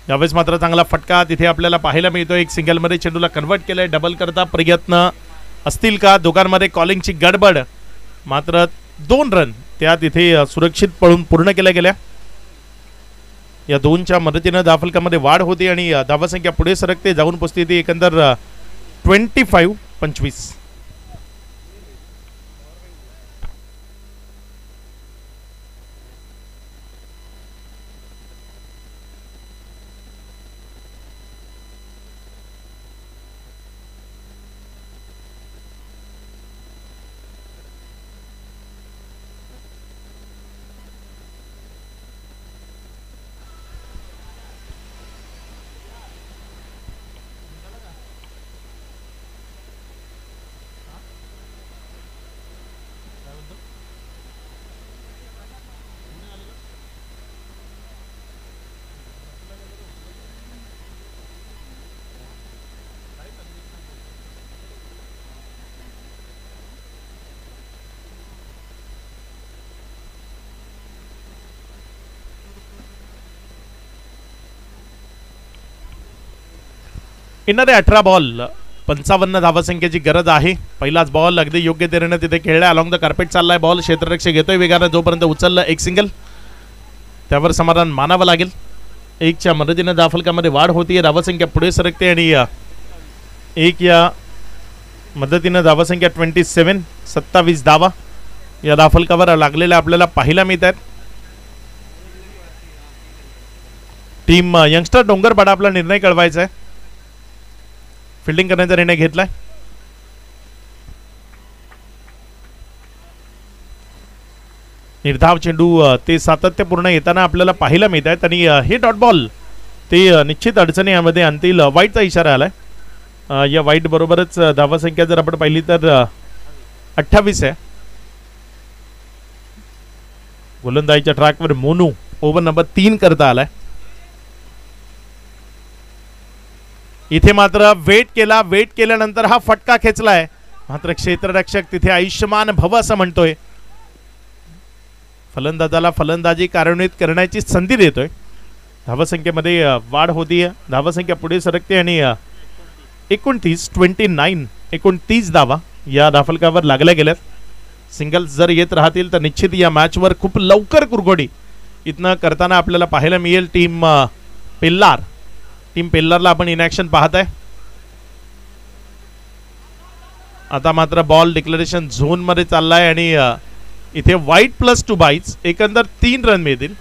यावेळेस मात्र चांगला फटका तिथे आपल्याला पाहायला मिळतो. एक सिंगलमध्ये चेंडूला कन्वर्ट केलंय. डबल करता प्रयत्न असतील का दोघांमध्ये. कॉलिंगची गडबड मात्र 2 रन त्या तिथे सुरक्षित पळून पूर्ण केल्या गेल्या. या 2च्या मदतीनं धाफलकामध्ये वाढ होती आणि धावसंख्या पुढे सरकते. जाऊन पोचते ती एकंदर 25-25. येणारे 18 बॉल 55 धावसंख्येची गरज आहे. पहिलाच बॉल अगदी योग्य तऱ्हेने तिथे खेळला. अलॉंग द कार्पेट चाललाय बॉल. क्षेत्ररक्षक घेतोय वेगानं. जोपर्यंत उचललं एक सिंगल त्यावर समाधान मानावं लागेल. 1च्या मदतीने धाफलकामध्ये वाढ होतीये. धावसंख्या पुढे सरकते आणि 1 या मदतीने धावसंख्या 27 धावा या धाफलकावर लागलेल्या आपल्याला पाहायला मिळतात. टीम यंगस्टर डोंगरपाडा आपला निर्णय कळवायचा आहे. फिल्डिंग करण्याचा निर्णय घेतलाय. निर्धाव चेंडू ते सातत्यपूर्ण येताना आपल्याला पाहायला मिळत आहेत आणि हे डॉट बॉल ते निश्चित अडचणी यामध्ये आणतील. वाईटचा इशारा आलाय. या वाईट बरोबरच धावा संख्या जर आपण पाहिली तर 28 आहे. गोलंदाजीच्या ट्रॅकवर मोनू ओव्हर नंबर 3 करता आलाय. इथे मात्र वेट केल्यानंतर हा फटका खेचलाय. मात्र क्षेत्ररक्षक तिथे आयुष्यमान भव असं म्हणतोय. फलंदाजाला फलंदाजी कार्यान्वित करण्याची संधी देतोय. धावसंख्येमध्ये वाढ होतीये. धावसंख्या पुढे सरकते आणि 29 धावा या धाफलकावर लागल्या गेल्यात. सिंगल्स जर येत राहतील तर निश्चित या मॅचवर खूप लवकर कुरघोडी इथनं करताना आपल्याला पाहायला मिळेल. टीम पेल्लारला आपण इन ॲक्शन पाहत आहे. आता मात्र बॉल डिक्लेरेशन झोन मध्ये चाललाय आणि इथे वाईट प्लस 2 बाईट्स एकंदर 3 रन मिळतील.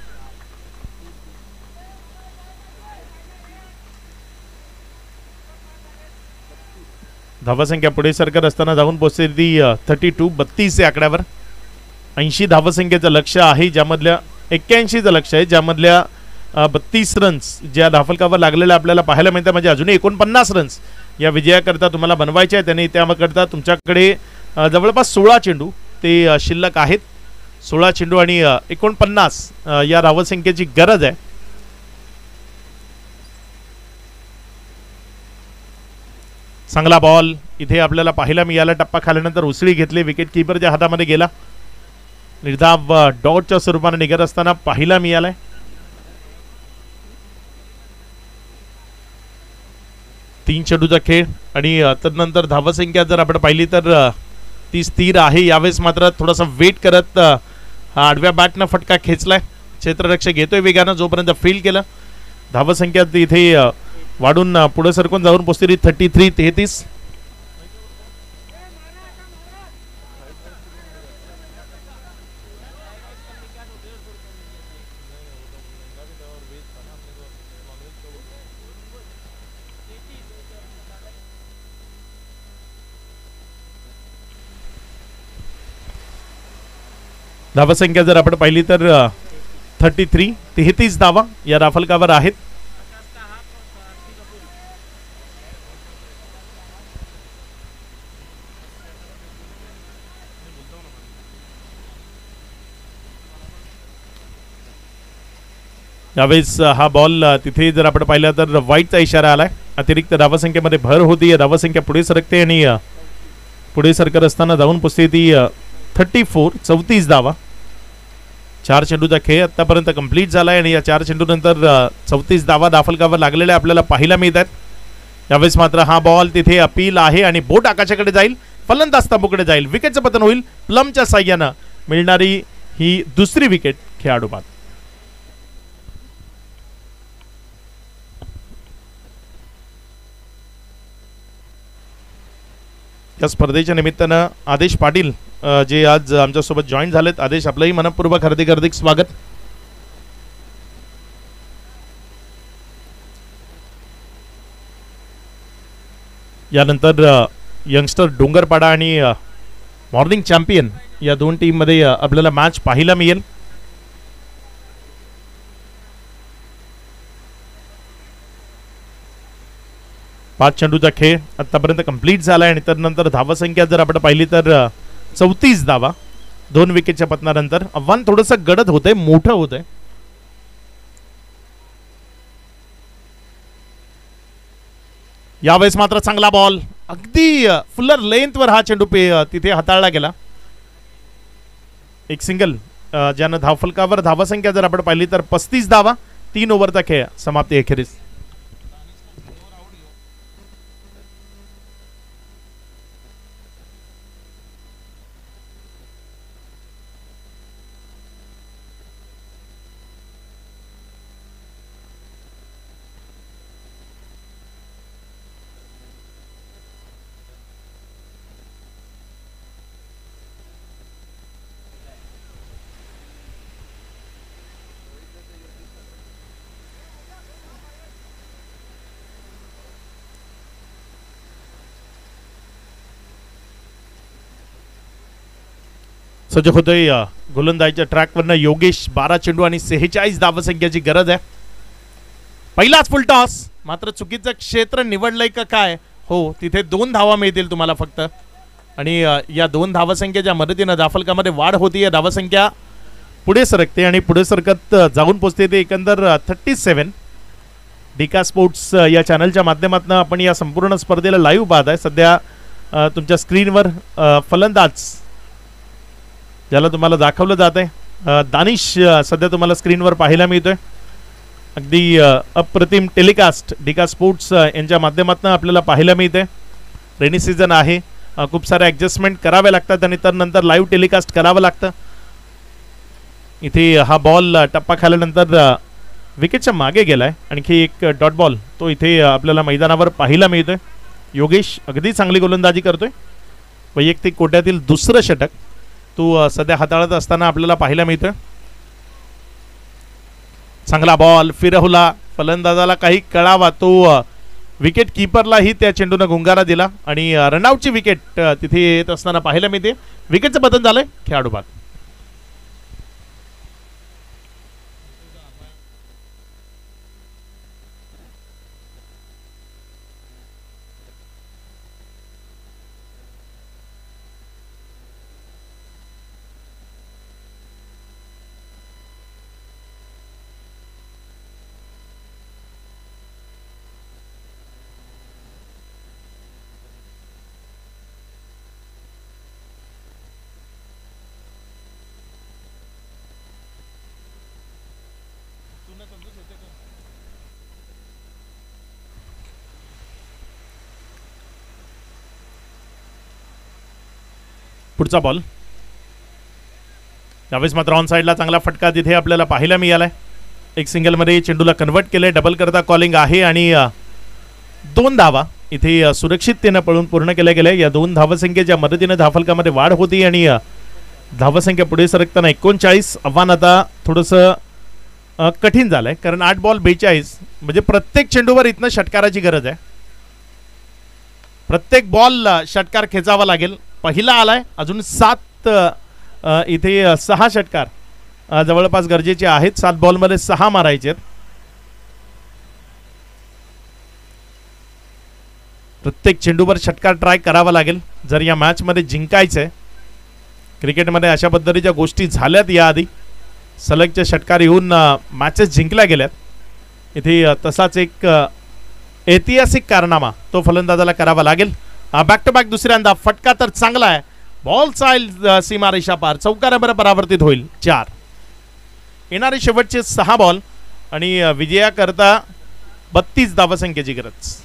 धावसंख्या पुढे सरकत असताना जाऊन पोहोचते ती 32 या आकड्यावर. 80 धावसंख्येचं लक्ष्य आहे, ज्यामधल्या 81चं लक्ष्य आहे, ज्यामधल्या 32 रन्स ज्या धाफलकावर लागलेल्या आपल्याला पाहायला मिळतात. म्हणजे अजूनही 49 रन्स या विजयाकरता तुम्हाला बनवायचे आहेत आणि त्याकरता तुमच्याकडे जवळपास 16 चेंडू ते शिल्लक आहेत. 16 चेंडू आणि 49 या धावसंख्येची गरज आहे. चांगला बॉल इथे आपल्याला पाहायला मिळाला. टप्पा खाल्यानंतर उसळी घेतली. विकेट किपरच्या हातामध्ये गेला. निर्धाव डॉटच्या स्वरूपाने निघत असताना पाहायला मिळालाय. तीन चेंडूचा खेळ आणि तदनंतर धावसंख्या जर आपण पाहिली तर ती स्थिर आहे. यावेळेस मात्र थोडासा वेट करत आडव्या बॅटनं फटका खेचलाय. क्षेत्ररक्षक घेतोय वेगानं. जोपर्यंत फील्ड केलं धावसंख्या इथे वाढून पुढे सरकून जाऊन पोहोचली 33. धावसंख्या जर आपण पाहिली तर 33 धावा या राफलकावर आहेत. यावेळेस हा बॉल तिथे जर आपण पाहिला तर वाईटचा इशारा आलाय. अतिरिक्त धावसंख्येमध्ये भर होती. धावसंख्या पुढे सरकते आणि पुढे सरकत असताना जाऊन पोचते ती 34 धावा. 4 चेंडूचा खेळ आतापर्यंत कंप्लीट झालाय आणि या 4 चेंडू नंतर 34 धावा दाफलकावर लागलेल्या आपल्याला पाहायला मिळतात. यावेळेस मात्र हा बॉल तिथे अपील आहे आणि बोट आकाशाकडे जाईल. फलंदाज स्तंभाकडे जाईल. विकेटचं पतन होईल. प्लमच्या साह्यानं मिळणारी ही दुसरी विकेट खेळाडू बाद. या स्पर्धेच्या निमित्तानं आदेश पाटील जे आज आमच्यासोबत जॉईन झालेत. आदेश, आपलंही मनपूर्वक हार्दिक स्वागत. यानंतर यंगस्टर डोंगरपाडा आणि मॉर्निंग चॅम्पियन या दोन टीम मध्ये आपल्याला मॅच पाहायला मिळेल. पाच चेंडूचा खेळ आतापर्यंत कंप्लीट झालाय आणि त्यानंतर धावसंख्या जर आपण पाहिली तर 34 धावा 2 विकेटच्या पतनानंतर. आव्हान थोडंसं गडद होतंय, मोठं होतंय. यावेळेस मात्र चांगला बॉल अगदी फुल्लर लेंथवर हा चेंडू तिथे हाताळला गेला. एक सिंगल ज्यानं धावफलकावर धावसंख्या जर आपण पाहिली तर 35 धावा. 3 ओव्हरचा खेळ समाप्ती अखेरीस. सज्ज होतोय गोलंदाजीच्या ट्रॅकवरनं योगेश. 12 चेंडू आणि 46 धावसंख्येची गरज आहे. पहिलाच फुल टॉस, मात्र चुकीचं क्षेत्र निवडलंय का काय. हो, तिथे 2 धावा मिळतील तुम्हाला फक्त. आणि या 2 धावसंख्येच्या मदतीनं धाफलकामध्ये वाढ होतीये. धावसंख्या पुढे सरकते आणि पुढे सरकत जाऊन पोचते ते एकंदर 37. डिका स्पोर्ट्स या चॅनलच्या माध्यमातून आपण या संपूर्ण स्पर्धेला लाईव्ह पाहत आहे. सध्या तुमच्या स्क्रीनवर फलंदाज ज्याला तुम्हाला दाखवलं जात आहे, दानिश सध्या तुम्हाला स्क्रीनवर पाहायला मिळतोय. अगदी अप्रतिम टेलिकास्ट डिका स्पोर्ट्स यांच्या माध्यमातून आपल्याला पाहायला मिळते. रेनी सीझन आहे, खूप सारे ॲडजस्टमेंट करावे लागतात आणि त्यानंतर लाईव्ह टेलिकास्ट करावं लागतं. इथे हा बॉल टप्पा खाल्यानंतर विकेटच्या मागे गेलाय. आणखी एक डॉट बॉल तो इथे आपल्याला मैदानावर पाहायला मिळतोय. योगेश अगदी चांगली गोलंदाजी करतोय. वैयक्तिक कोट्यातील दुसरं षटक तो सध्या हाताळत असताना आपल्याला पाहायला मिळतोय. चांगला बॉल फिरवला, फलंदाजाला काही कळावा तो विकेट किपरलाही त्या चेंडूने गुंगारा दिला आणि रनआउटची विकेट तिथे येत असताना पाहायला मिळते. विकेटचं बदल झालंय, खेळाडू बाद. पुढचा बॉल यावेळेस मात्र ऑन साईडला चांगला फटका तिथे आपल्याला पाहायला मिळालाय. एक सिंगलमध्ये चेंडूला कन्वर्ट केले. डबल करता कॉलिंग आहे आणि 2 धावा इथे सुरक्षिततेनं पळून पूर्ण केल्या गेल्या. या 2 धावसंख्येच्या मदतीने धावफलकामध्ये वाढ होती आणि धावसंख्या पुढे सरकताना 39. आव्हान आता थोडंसं कठीण झालंय, कारण 8 बॉल 42 म्हणजे प्रत्येक चेंडूवर इथनं षटकाराची गरज आहे. प्रत्येक बॉल षटकार खेचावा लागेल. पहिला आलाय, अजून 7 इथे 6 षटकार जवळपास गरजेचे आहेत. 7 बॉलमध्ये 6 मारायचे. प्रत्येक चेंडूवर षटकार ट्राय करावा लागेल जर या मॅच मध्ये जिंकायचंय. क्रिकेटमध्ये अशा पद्धतीच्या गोष्टी झाल्यात याआधी. सलगचे षटकार येऊन मॅचेस जिंकल्या गेल्यात. इथे तसाच एक ऐतिहासिक कारनामा तो फलंदाजाला करावा लागेल. बॅक टू बॅक दुसऱ्यांदा फटका तर चांगला आहे. बॉल चाईल सीमारेषा पार, चौकाराबर परावर्तित होईल. 4 येणारे शेवटचे 6 बॉल आणि विजयाकरता 32 धावसंख्येची गरज.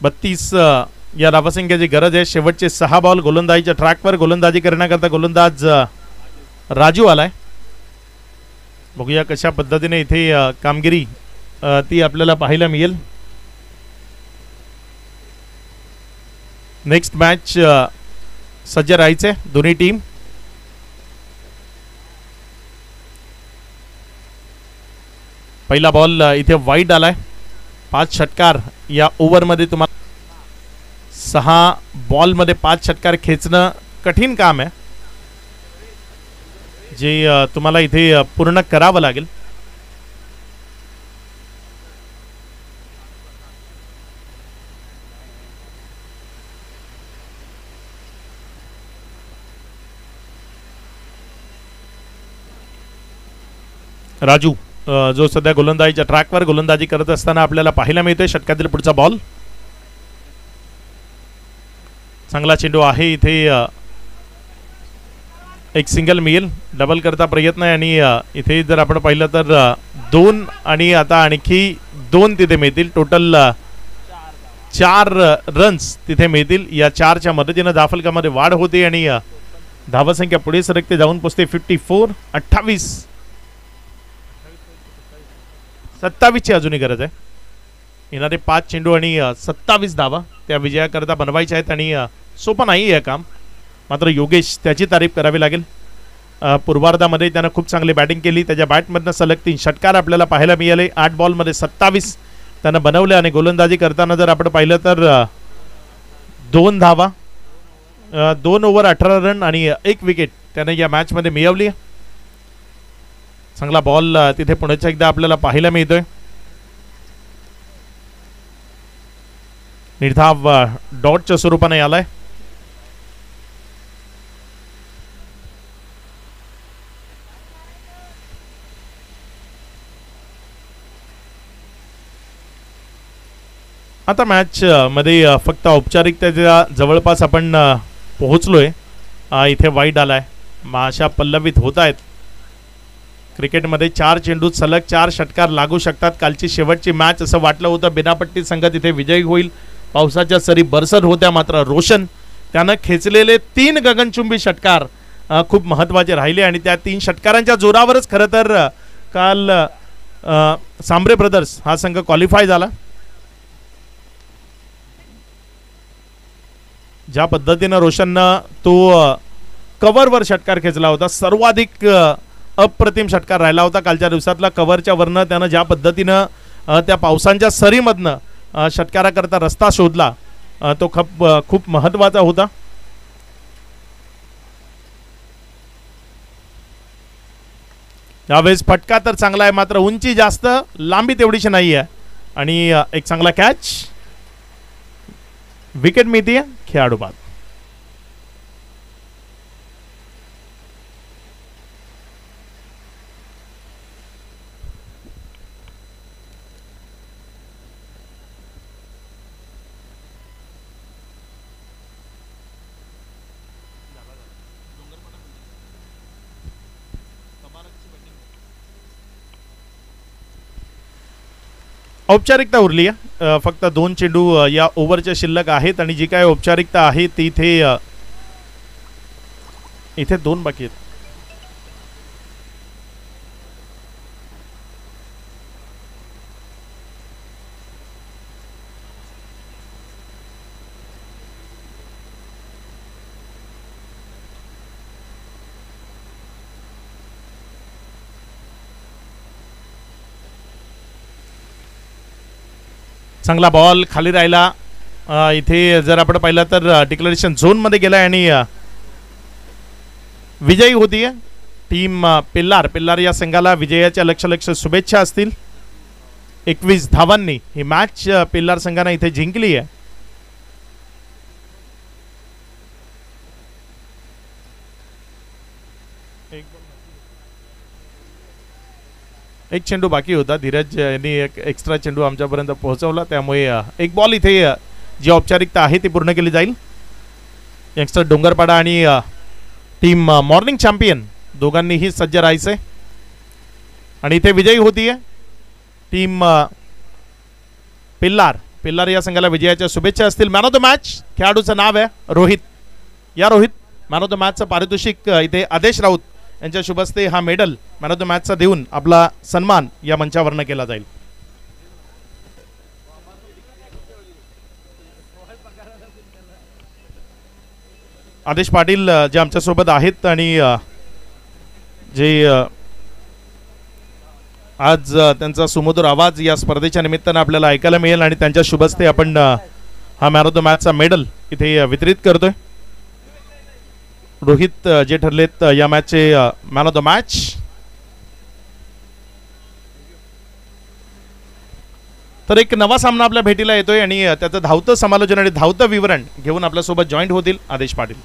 बत्तीस या धावसंख्येची गरज आहे. शेवटचे 6 बॉल गोलंदाजीच्या ट्रॅकवर. गोलंदाजी करण्याकरता गोलंदाज राजू आलाय. बघूया कशा पद्धतीने इथे कामगिरी ती आपल्याला पाहायला मिळेल. नेक्स्ट मॅच सज्ज राहायचे दोन्ही टीम. पहिला बॉल इथे वाईड आलाय. 5 षटकार या ओव्हरमध्ये तुम्हाला 6 बॉलमध्ये 5 षटकार खेचणं कठीण काम आहे, जे तुम्हाला इथे पूर्ण करावं लागेल. राजू जो सध्या गोलंदाजीच्या ट्रॅकवर गोलंदाजी करत असताना आपल्याला पाहायला मिळतोय. षटकातील पुढचा बॉल. चांगला चेंडू आहे. इथे एक सिंगल मिळेल. डबल करता प्रयत्न आहे आणि इथे जर आपण पाहिलं तर 2 आणि आता आणखी 2 तिथे मिळतील. टोटल 4 रन्स तिथे मिळतील. या 4च्या मदतीनं धावफलकामध्ये वाढ होते आणि धावसंख्या पुढे सरकते, जाऊन पोचते 54. 28 27ची अजूनही गरज आहे. येणारे 5 चेंडू आणि 27 धावा त्या विजयाकरता बनवायच्या आहेत आणि सोपं नाही आहे काम. मात्र योगेश त्याची तारीफ करावी लागेल. पूर्वार्धामध्ये त्यानं खूप चांगली बॅटिंग केली. त्याच्या बॅटमधनं सलग 3 षटकार आपल्याला पाहायला मिळाले. 8 बॉलमध्ये 27 त्यानं बनवले आणि गोलंदाजी करताना जर आपण पाहिलं तर 2 धावा, 2 ओव्हर 18 रन आणि 1 विकेट त्याने या मॅचमध्ये मिळवली. चांगला बॉल तिथे पुण्याच्या एकदा आपल्याला पाहायला मिळतोय. निर्धाव डॉटच्या स्वरूपाने आलाय. आता मॅच मध्ये फक्त औपचारिकतेच्या जवळपास आपण पोहोचलोय. इथे वाईट आलाय. आशा पल्लवित होत आहेत. क्रिकेटमध्ये 4 चेंडूत सलग 4 षटकार लागू शकतात. कालची शेवटची मॅच असं वाटलं होतं बिनापट्टी संघ तिथे विजयी होईल. पावसाच्या सरी बरसत होत्या, मात्र रोशन त्यानं खेचलेले 3 गगनचुंबी षटकार खूप महत्त्वाचे राहिले आणि त्या 3 षटकारांच्या जोरावरच खरं तर काल सांबरे ब्रदर्स हा संघ क्वालिफाय झाला. ज्या पद्धतीनं रोशननं तो कव्हरवर षटकार खेचला होता, सर्वाधिक अप्रतिम षटकार राहिला होता कालच्या दिवसातला. कव्हरच्या वरनं त्यानं ज्या पद्धतीनं त्या पावसांच्या सरीमधनं षटकाराकरता रस्ता शोधला तो खूप महत्त्वाचा होता. यावेळेस फटका तर चांगला आहे, मात्र उंची जास्त, लांबी तेवढीशी नाही आहे आणि एक चांगला कॅच, विकेट मिळते खेळाडू बाद. औपचारिकता उरली आहे. फक्त 2 चेंडू या ओव्हरच्या शिल्लक आहेत आणि जी काय औपचारिकता आहे ती इथे 2 बाकी आहेत. चांगला बॉल खाली राहिला. इथे जर आपण पाहिलं तर डिक्लेरेशन झोनमध्ये गेला आणि विजयी होतीये टीम पिल्लार या संघाला विजयाच्या लक्ष शुभेच्छा असतील. 21 धावांनी ही मॅच पिल्लार संघाने इथे जिंकली आहे. एक चेंडू बाकी होता. धीरज यांनी एक एक्स्ट्रा चेंडू आमच्यापर्यंत पोहोचवला, त्यामुळे एक बॉल इथे जी औपचारिकता आहे ती पूर्ण केली जाईल. यंगस्टर डोंगरपाडा आणि टीम मॉर्निंग चॅम्पियन दोघांनीही सज्ज राहायचंय आणि इथे विजयी होतीये टीम पिल्लार या संघाला विजयाच्या शुभेच्छा असतील. मॅन ऑफ द मॅच खेळाडूचं नाव आहे रोहित. या रोहित मॅन ऑफ द मॅचचं पारितोषिक इथे आदेश राऊत यांच्या शुभ हस्ते हा मेडल मॅन ऑफ द मॅचचा देऊन आपला सन्मान या मंचावरनं केला जाईल. आदेश पाटील जे आमच्यासोबत आहेत आणि जे आज त्यांचा सुमधुर आवाज या स्पर्धेच्या निमित्तानं आपल्याला ऐकायला मिळेल आणि त्यांच्या शुभ हस्ते आपण हा मॅन ऑफ द मॅचचा मेडल इथे वितरित करतोय. रोहित जे ठरलेत या मॅचचे मॅन ऑफ द मॅच. तर एक नवा सामना आपल्या भेटीला येतोय आणि त्याचं धावतं समालोचन आणि धावतं विवरण घेऊन आपल्यासोबत जॉईंट होतील आदेश पाटील.